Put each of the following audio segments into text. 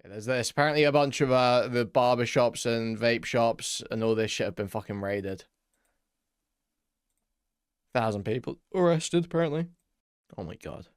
There's this. Apparently a bunch of the barber shops and vape shops and all this shit have been fucking raided. 1,000 people arrested, apparently. Oh my god.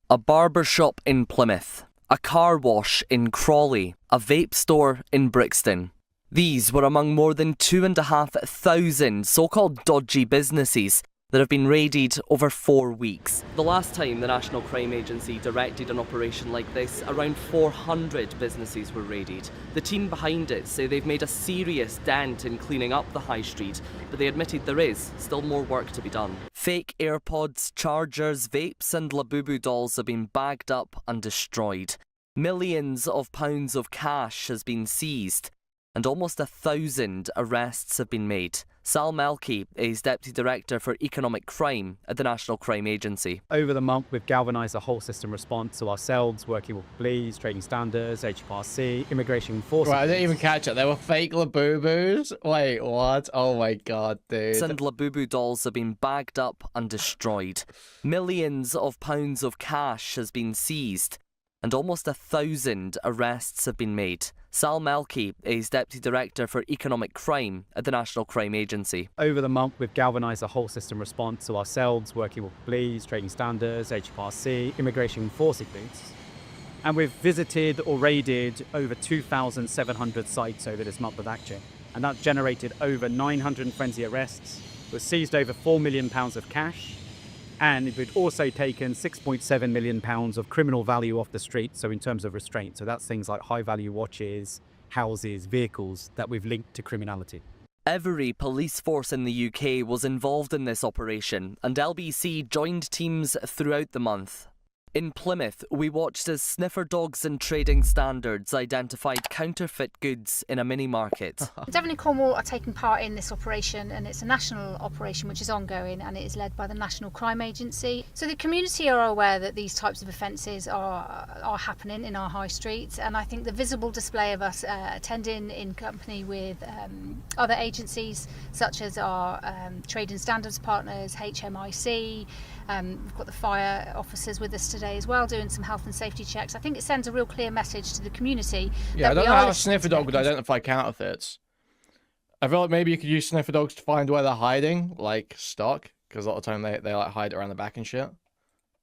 A barber shop in Plymouth, a car wash in Crawley, a vape store in Brixton. These were among more than 2,500 so-called dodgy businesses that have been raided over 4 weeks. The last time the National Crime Agency directed an operation like this, around 400 businesses were raided. The team behind it say they've made a serious dent in cleaning up the high street, but they admitted there is still more work to be done. Fake AirPods, chargers, vapes and Labubu dolls have been bagged up and destroyed. Millions of pounds of cash has been seized, and almost 1,000 arrests have been made. Sal Melky is Deputy Director for Economic Crime at the National Crime Agency. Over the month, we've galvanised a whole system response to ourselves, working with police, trading standards, HMRC, immigration enforcement. Right, I didn't even catch it. They were fake Labubus? Wait, what? Oh my god, dude. And Labubu dolls have been bagged up and destroyed. Millions of pounds of cash has been seized, and almost 1,000 arrests have been made. Sal Melky is Deputy Director for Economic Crime at the National Crime Agency. Over the month, we've galvanised a whole system response to ourselves, working with police, trading standards, HMRC, immigration enforcement. And we've visited or raided over 2,700 sites over this month of action. And that generated over 920 arrests. We've seized over £4 million of cash. And we've also taken £6.7 million of criminal value off the street, so in terms of restraint. So that's things like high-value watches, houses, vehicles that we've linked to criminality. Every police force in the UK was involved in this operation, and LBC joined teams throughout the month. In Plymouth, we watched as sniffer dogs and trading standards identified counterfeit goods in a mini-market. Devon and Cornwall are taking part in this operation, and it's a national operation which is ongoing, and it is led by the National Crime Agency. So the community are aware that these types of offences are happening in our high streets, and I think the visible display of us attending in company with other agencies such as our Trade and Standards partners, HMIC, we've got the fire officers with us today as well, doing some health and safety checks. I think it sends a real clear message to the community. Yeah, I don't know how a sniffer dog would identify counterfeits. I feel like maybe you could use sniffer dogs to find where they're hiding, like stock, because a lot of the time they like hide around the back and shit.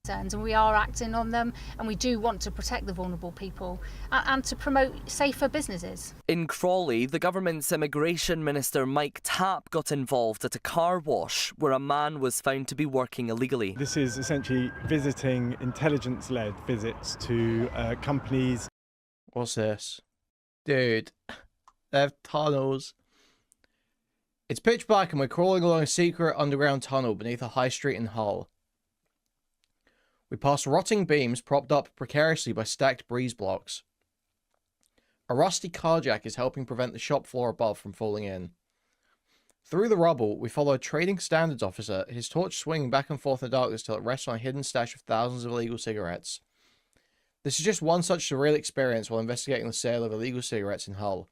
And we are acting on them, and we do want to protect the vulnerable people and to promote safer businesses. In Crawley, the government's Immigration Minister Mike Tapp got involved at a car wash where a man was found to be working illegally. This is essentially visiting intelligence-led visits to companies. What's this? Dude, they have tunnels. It's pitch black and we're crawling along a secret underground tunnel beneath a high street in Hull. We pass rotting beams propped up precariously by stacked breeze blocks. A rusty car jack is helping prevent the shop floor above from falling in. Through the rubble, we follow a trading standards officer, his torch swinging back and forth in the darkness till it rests on a hidden stash of thousands of illegal cigarettes. This is just one such surreal experience while investigating the sale of illegal cigarettes in Hull.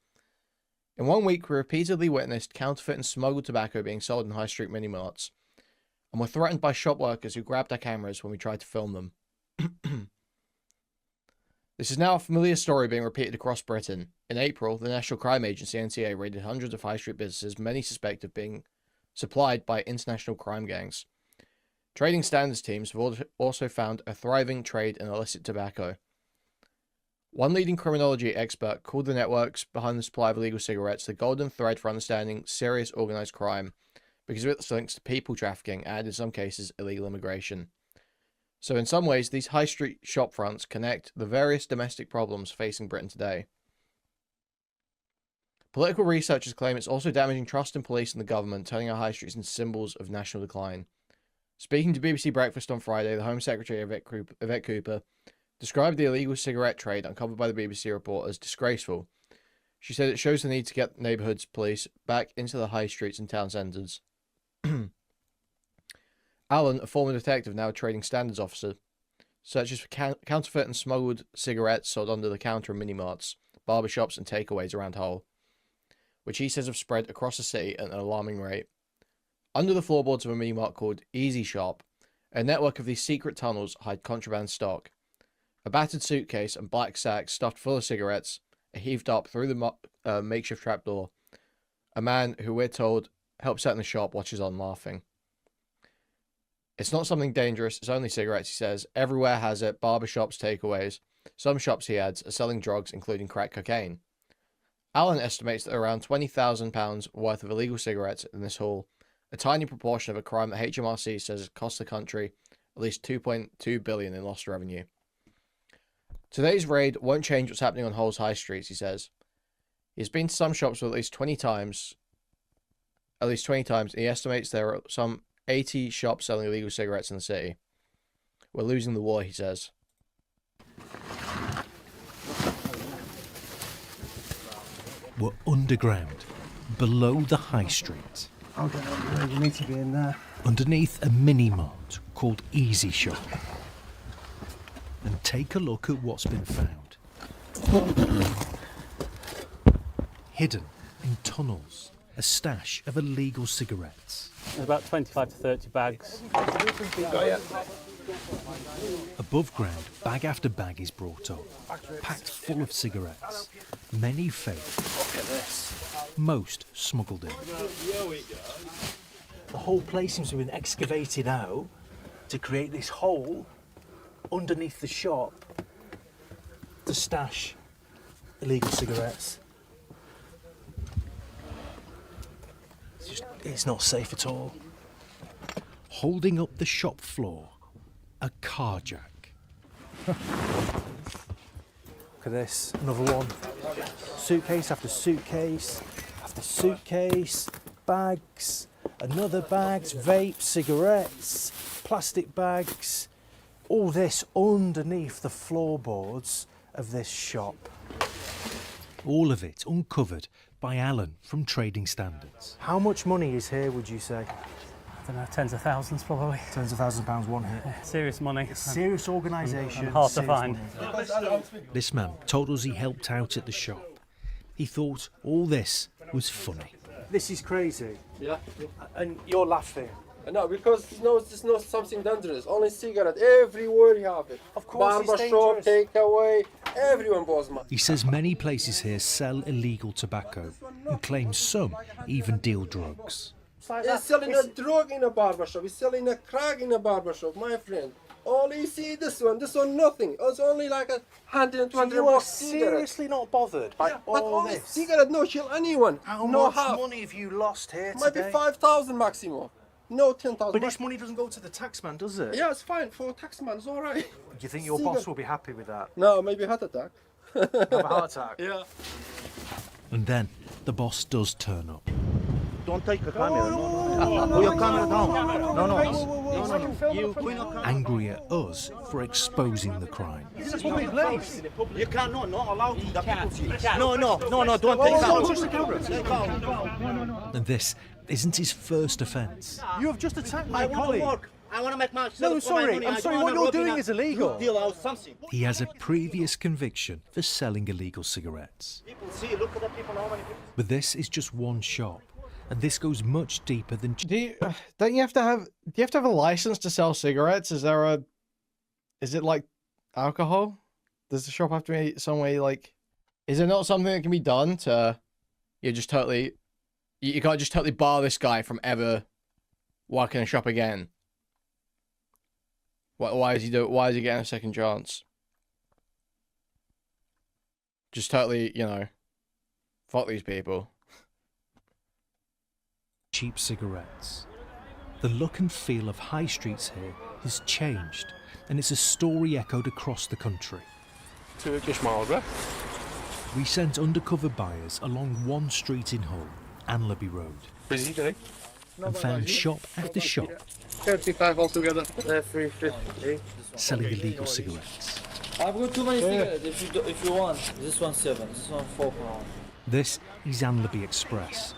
In 1 week, we repeatedly witnessed counterfeit and smuggled tobacco being sold in high street mini-marts, and were threatened by shop workers who grabbed our cameras when we tried to film them. This is now a familiar story being repeated across Britain. In April, the National Crime Agency, NCA, raided hundreds of high street businesses, many suspected of being supplied by international crime gangs. Trading standards teams have also found a thriving trade in illicit tobacco. One leading criminology expert called the networks behind the supply of illegal cigarettes the golden thread for understanding serious organised crime, because of its links to people trafficking and, in some cases, illegal immigration. So in some ways, these high street shop fronts connect the various domestic problems facing Britain today. Political researchers claim it's also damaging trust in police and the government, turning our high streets into symbols of national decline. Speaking to BBC Breakfast on Friday, the Home Secretary Yvette Cooper described the illegal cigarette trade uncovered by the BBC report as disgraceful. She said it shows the need to get neighbourhoods police back into the high streets and town centres. Alan, a former detective, now a trading standards officer, searches for counterfeit and smuggled cigarettes sold under the counter in mini-marts, barber shops and takeaways around Hull, which he says have spread across the city at an alarming rate. Under the floorboards of a mini-mart called Easy Shop, a network of these secret tunnels hide contraband stock. A battered suitcase and black sack stuffed full of cigarettes are heaved up through the makeshift trapdoor. A man who we're told helps set in the shop watches on laughing. It's not something dangerous, it's only cigarettes, he says. Everywhere has it, barber shops, takeaways. Some shops, he adds, are selling drugs, including crack cocaine. Alan estimates that around £20,000 worth of illegal cigarettes in this haul, a tiny proportion of a crime that HMRC says cost the country at least $2.2 billion in lost revenue. Today's raid won't change what's happening on Hull's high streets, he says. He's been to some shops at least 20 times, and he estimates there are some 80 shops selling illegal cigarettes in the city. We're losing the war, he says. We're underground, below the high street. Okay, you need to be in there. Underneath a mini-mart called Easy Shop. And take a look at what's been found. Hidden in tunnels, a stash of illegal cigarettes. There's about 25 to 30 bags. Above ground, bag after bag is brought up, packed full of cigarettes. Many fake. Look at this. Most smuggled in. The whole place seems to have been excavated out to create this hole underneath the shop to stash illegal cigarettes. It's not safe at all. Holding up the shop floor, a car jack. Look at this, another one. Suitcase after suitcase after suitcase, bags, another bags, vapes, cigarettes, plastic bags. All this underneath the floorboards of this shop. All of it uncovered by Alan from Trading Standards. How much money is here, would you say? I don't know, tens of thousands probably. Tens of thousands of pounds, one hit. Serious money. Serious organisation. And hard to serious find. money. This man told us he helped out at the shop. He thought all this was funny. This is crazy. Yeah. And you're laughing. No, because it's not something dangerous. Only cigarette. Everywhere you have it. Of course Barber it's shop, dangerous. takeaway. Everyone buys money. He says many places here sell illegal tobacco and claims some even deal drugs. He's selling a drug in a barber shop. He's selling a crack in a barber shop, my friend. Only see this one nothing. It's only like a 120 You are bucks cigarette. seriously not bothered by But all only this? cigarette no kill anyone. How no much half. money have you lost here Might today? be 5,000 maximum. No 10,000. But this money doesn't go to the taxman, does it? Yeah, it's fine for taxman. It's all right. Do you think your boss will be happy with that? No, maybe heart attack. Have a heart attack? Yeah. And then the boss does turn up. Don't take the camera. No. Put your camera down. No. You put your camera. Angry at us for exposing the crime. This is a public place. You cannot allow the people to. No. Don't take camera. Touch the camera. And this isn't his first offence. You have just attacked my I want to colleague. work. I want to make my. No, I'm sorry. I'm sorry. What you're doing is illegal. Deal out something. He has a previous conviction for selling illegal cigarettes. People see. Look at the people. How many people? But this is just one shop. And this goes much deeper than... Do you have to have a license to sell cigarettes? Is it like alcohol? Does the shop have to be some way like... Is it not something that can be done to... You can't just totally bar this guy from ever working a shop again? Why is he getting a second chance? Just totally, fuck these people. Cheap cigarettes. The look and feel of high streets here has changed, and it's a story echoed across the country. Turkish Marlboro. We sent undercover buyers along one street in Hull, Anlaby Road, and found shop after shop 35 altogether. 350. selling illegal cigarettes. I've got too many cigarettes if you want. This one's 7, this one's £4. This is Anlaby Express.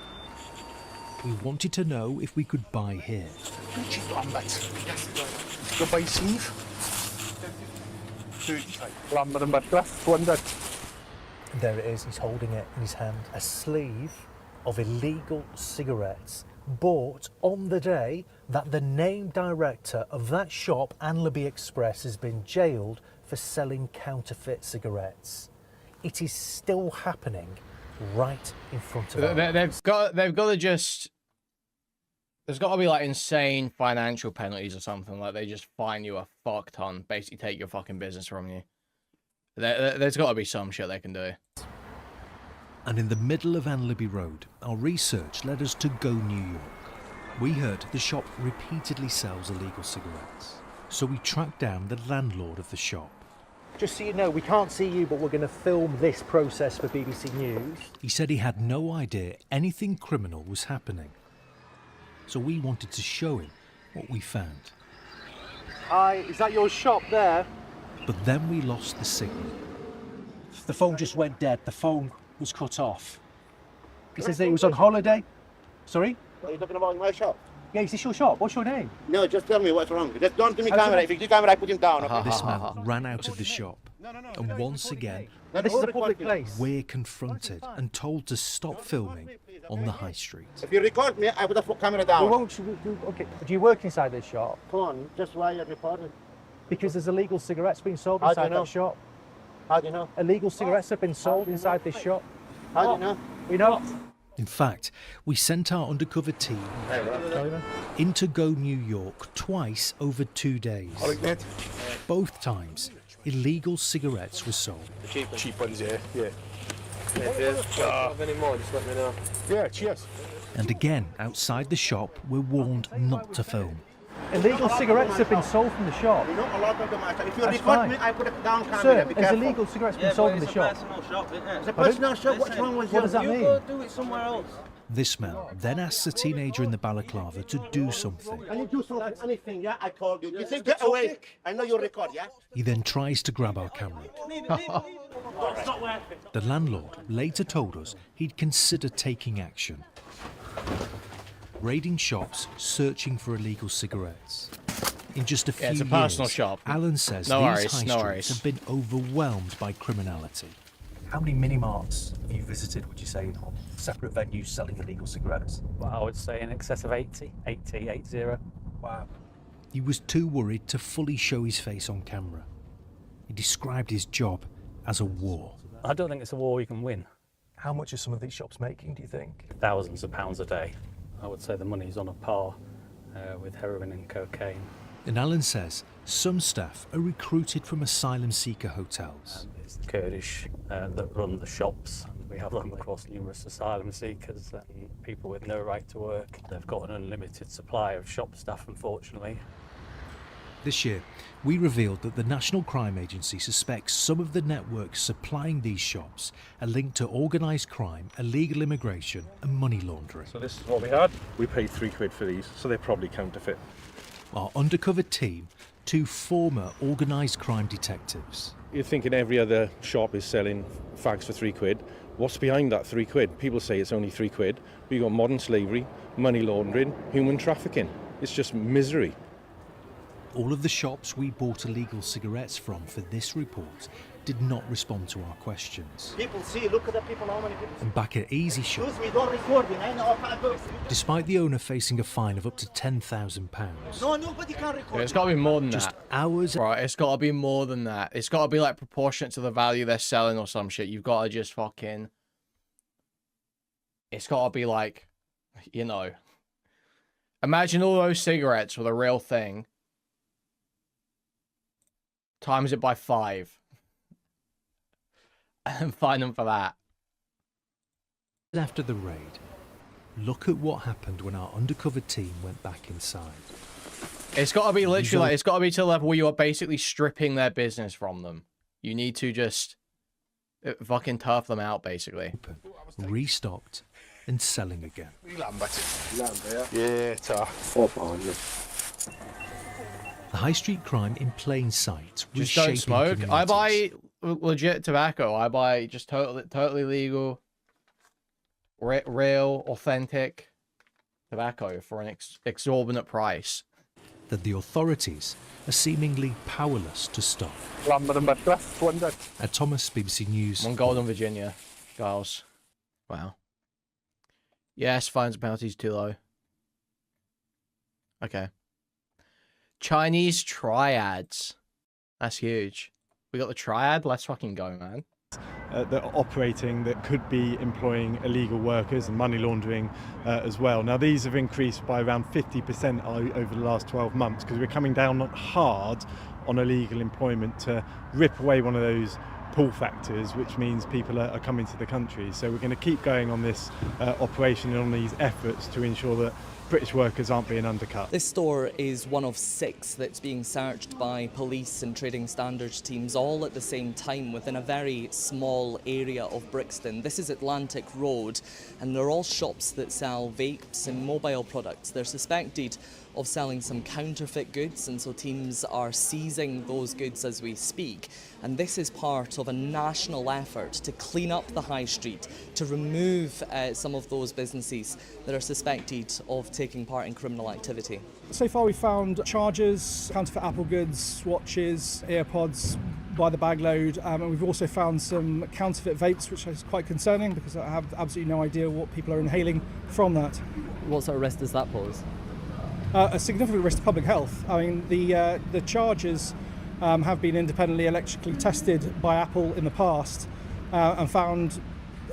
We wanted to know if we could buy here. There it is. He's holding it in his hand. A sleeve of illegal cigarettes bought on the day that the named director of that shop, Anlaby Express, has been jailed for selling counterfeit cigarettes. It is still happening right in front of us. They've got to just... There's got to be like insane financial penalties or something. Like they just fine you a fuck ton, basically take your fucking business from you. There's got to be some shit they can do. And in the middle of Anlaby Road, our research led us to Go New York. We heard the shop repeatedly sells illegal cigarettes, so we tracked down the landlord of the shop. Just so you know, we can't see you, but we're going to film this process for BBC News. He said he had no idea anything criminal was happening, so we wanted to show him what we found. Hi, is that your shop there? But then we lost the signal. The phone just went dead. The phone was cut off. He says that he was on holiday. Sorry? Are you talking about my shop? Yeah, is this your shop? What's your name? No, just tell me what's wrong. Just don't give me camera. If you do camera, I put him down. Okay? This man ran out of the shop, and once again, This is a public place. we're confronted and told to stop filming on the high street. If you record me, I put the camera down. We won't. Okay. Do you work inside this shop? Come on, just why you're recording. Because there's illegal cigarettes being sold How do you inside know? that shop. How do you know? Illegal cigarettes have been sold inside this shop. How do you know? We know. In fact, we sent our undercover team into Go New York twice over 2 days. Both times, illegal cigarettes were sold. Cheap ones, yeah. Have any more? Just let me know. Yeah, cheers. And again, outside the shop, we're warned not to film. Illegal cigarettes have been sold from the shop. You know, a lot of them are. If you That's record fine. me, I put it down camera. Sir, Be there's careful. illegal cigarettes being sold in the shop. It's a personal shop. What's wrong with you? What does that You mean? go do it somewhere else. This man then asks the teenager in the balaclava to do something. Can you do something, anything, yeah? I told you. You say get away. I know you record, yeah? He then tries to grab our camera. The landlord later told us he'd consider taking action. Raiding shops, searching for illegal cigarettes. In just a few it's a years, personal shop. Alan says No these worries, high no streets worries. have been overwhelmed by criminality. How many mini-marts have you visited, would you say, in Hull? Separate venues selling illegal cigarettes? Well, I would say in excess of 80. Wow. He was too worried to fully show his face on camera. He described his job as a war. I don't think it's a war you can win. How much are some of these shops making, do you think? Thousands of pounds a day. I would say the money's on a par with heroin and cocaine. And Alan says some staff are recruited from asylum seeker hotels. It's the Kurdish that run the shops. We have come across numerous asylum seekers and people with no right to work. They've got an unlimited supply of shop staff, unfortunately. This year, we revealed that the National Crime Agency suspects some of the networks supplying these shops are linked to organised crime, illegal immigration and money laundering. So this is what we had. We paid £3 for these, so they're probably counterfeit. Our undercover team, two former organised crime detectives. You're thinking every other shop is selling fags for £3. What's behind that £3? People say it's only £3, but you've got modern slavery, money laundering, human trafficking. It's just misery. All of the shops we bought illegal cigarettes from for this report did not respond to our questions. People see, look at the people, how many people see. And back at Easy Shop, Excuse me, don't record me. I know I can't do it. despite the owner facing a fine of up to £10,000, No, nobody can record It's got to be more than just that. hours Right, it's got to be more than that. It's got to be like proportionate to the value they're selling or some shit. You've got to just fucking... It's got to be like, you know... Imagine all those cigarettes were the real thing. Times it by 5. And fine them for that. after the raid, look at what happened when our undercover team went back inside. It's got to be literally like, it's got to be to the level where you are basically stripping their business from them. You need to just fucking turf them out, basically. Restocked and selling again. Yeah, The high street crime in plain sight. Just don't smoke. I buy legit tobacco. I buy just totally legal, real, authentic tobacco for an exorbitant price. That the authorities are seemingly powerless to stop. At Thomas, BBC News. One Golden Virginia, Giles. Wow. Yes, fines and penalties too low. Okay. Chinese triads. That's huge. We got the triad. Let's fucking go, man. That are operating that could be employing illegal workers and money laundering as well. Now these have increased by around 50% over the last 12 months because we're coming down hard on illegal employment to rip away one of those pull factors, which means people are coming to the country. So we're going to keep going on this operation and on these efforts to ensure that British workers aren't being undercut. This store is one of 6 that's being searched by police and trading standards teams all at the same time within a very small area of Brixton. This is Atlantic Road, and they're all shops that sell vapes and mobile products. They're suspected of selling some counterfeit goods, and so teams are seizing those goods as we speak. And this is part of a national effort to clean up the high street, to remove some of those businesses that are suspected of taking part in criminal activity. So far we've found chargers, counterfeit Apple goods, watches, AirPods by the bag load, and we've also found some counterfeit vapes, which is quite concerning because I have absolutely no idea what people are inhaling from that. What sort of risk does that pose? A significant risk to public health. I mean, the chargers have been independently electrically tested by Apple in the past and found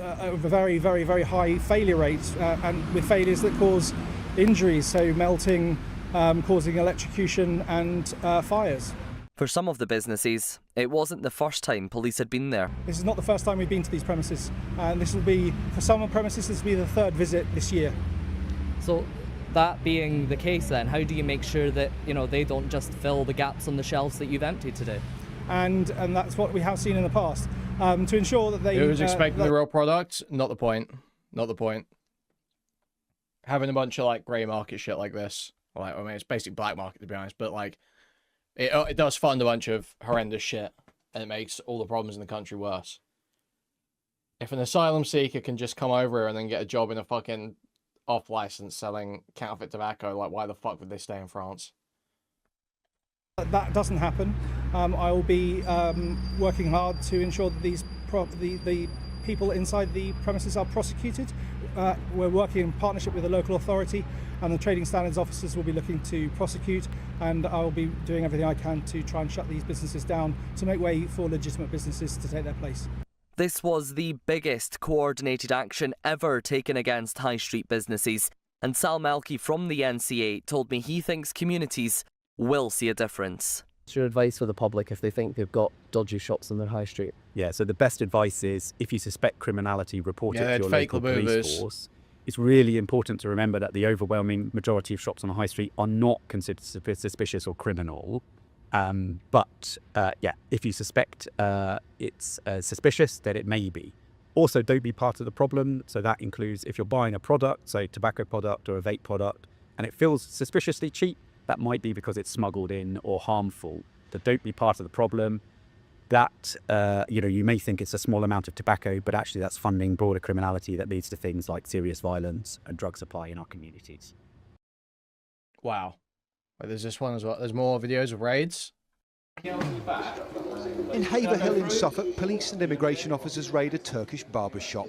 a very, very, very high failure rate, and with failures that cause injuries, so melting, causing electrocution and fires. For some of the businesses, it wasn't the first time police had been there. This is not the first time we've been to these premises, and this will be, for some premises, this will be the 3rd visit this year. So, that being the case then, how do you make sure that, you know, they don't just fill the gaps on the shelves that you've emptied today? And that's what we have seen in the past, to ensure that they... Who was expecting the real product? Not the point. Not the point. Having a bunch of, like, grey market shit like this, like, I mean, it's basically black market, to be honest, but, like, it does fund a bunch of horrendous shit, and it makes all the problems in the country worse. If an asylum seeker can just come over here and then get a job in a fucking off-license selling counterfeit tobacco, like, why the fuck would they stay in France? That doesn't happen. I will be working hard to ensure that the people inside the premises are prosecuted. We're working in partnership with the local authority, and the trading standards officers will be looking to prosecute, and I will be doing everything I can to try and shut these businesses down to make way for legitimate businesses to take their place. This was the biggest coordinated action ever taken against high street businesses, and Sal Melky from the NCA told me he thinks communities will see a difference. What's your advice for the public if they think they've got dodgy shops on their high street? Yeah, so the best advice is if you suspect criminality, report it to your local Labubus. police force. It's really important to remember that the overwhelming majority of shops on the high street are not considered suspicious or criminal. But if you suspect it's suspicious, then it may be. Also, don't be part of the problem. So that includes if you're buying a product, say tobacco product or a vape product, and it feels suspiciously cheap, that might be because it's smuggled in or harmful. But don't be part of the problem. That, you may think it's a small amount of tobacco, but actually that's funding broader criminality that leads to things like serious violence and drug supply in our communities. Wow. Wait, there's this one as well. There's more videos of raids. In Haverhill in Suffolk, police and immigration officers raid a Turkish barber shop.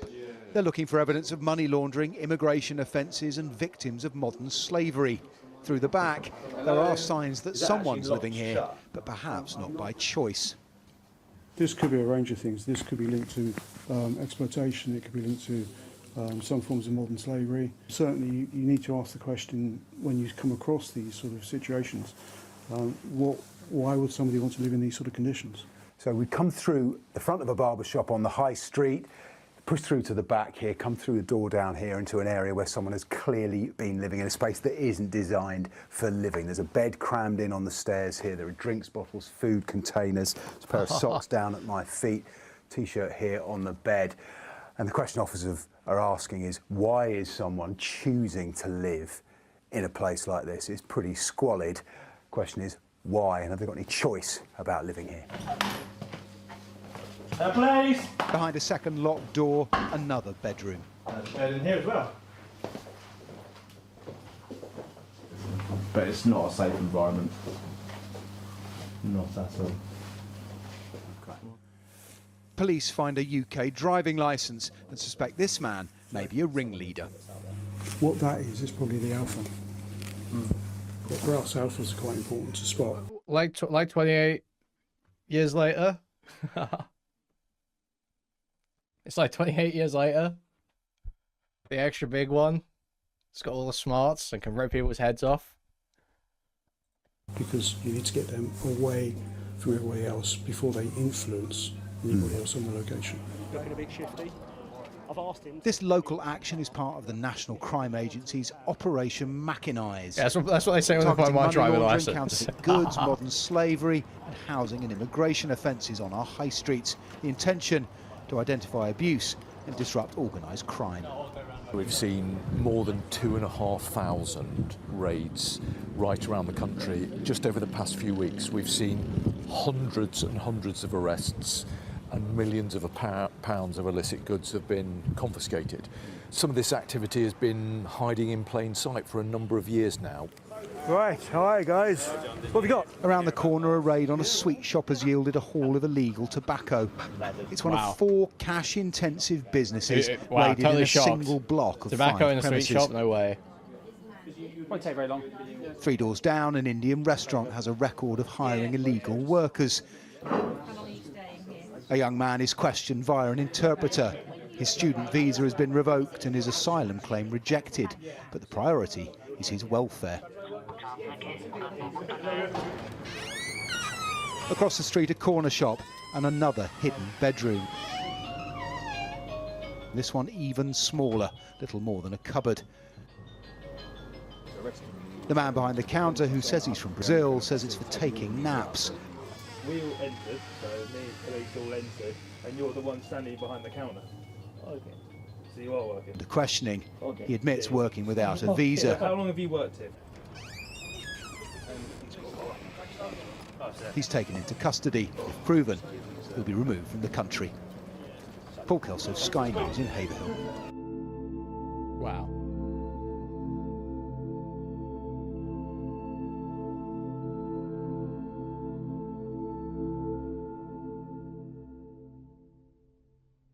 They're looking for evidence of money laundering, immigration offences and victims of modern slavery. Through the back, there are signs that someone's living here, but perhaps not by choice. This could be a range of things. This could be linked to exploitation. It could be linked to some forms of modern slavery. Certainly, you need to ask the question when you come across these sort of situations, why would somebody want to live in these sort of conditions? So we come through the front of a barber shop on the high street, push through to the back here, come through the door down here into an area where someone has clearly been living in a space that isn't designed for living. There's a bed crammed in on the stairs here. There are drinks bottles, food containers, there's a pair of socks down at my feet, t-shirt here on the bed. And the question officers are asking is, why is someone choosing to live in a place like this? It's pretty squalid. The question is, why? And have they got any choice about living here? Please! Behind a second locked door, another bedroom. Bed in here as well. But it's not a safe environment. Not at all. Police find a UK driving licence and suspect this man may be a ringleader. What that is probably the alpha. But for us, alphas are quite important to spot. Like 28 years later, It's like 28 years later. The extra big one. It's got all the smarts and can rip people's heads off. Because you need to get them away from everybody else before they influence anybody else on the location. Looking a bit shifty. I've asked him. This local action is part of the National Crime Agency's Operation Machinise. Yeah, that's what they say when they find my driving licence. Counterfeit goods, modern slavery, and housing and immigration offences on our high streets. The intention to identify abuse and disrupt organised crime. We've seen more than 2,500 raids right around the country just over the past few weeks. We've seen hundreds and hundreds of arrests, and millions of pounds of illicit goods have been confiscated. Some of this activity has been hiding in plain sight for a number of years now. Right, hi guys. What have you got? Around the corner, a raid on a sweet shop has yielded a haul of illegal tobacco. It's one of 4 cash-intensive businesses raided in a single block of tobacco 5 in a premises. sweet shop? No way. Won't take very long. 3 doors down, an Indian restaurant has a record of hiring illegal workers. A young man is questioned via an interpreter. His student visa has been revoked and his asylum claim rejected, but the priority is his welfare. Across the street, a corner shop and another hidden bedroom. This one even smaller, little more than a cupboard. The man behind the counter, who says he's from Brazil, says it's for taking naps. We all entered, so me and colleagues all entered, and you're the one standing behind the counter. Okay. So you are working? The questioning, he admits working without a visa. How long have you worked here? He's taken into custody. If proven, he'll be removed from the country. Paul Kelso, Sky News in Haverhill.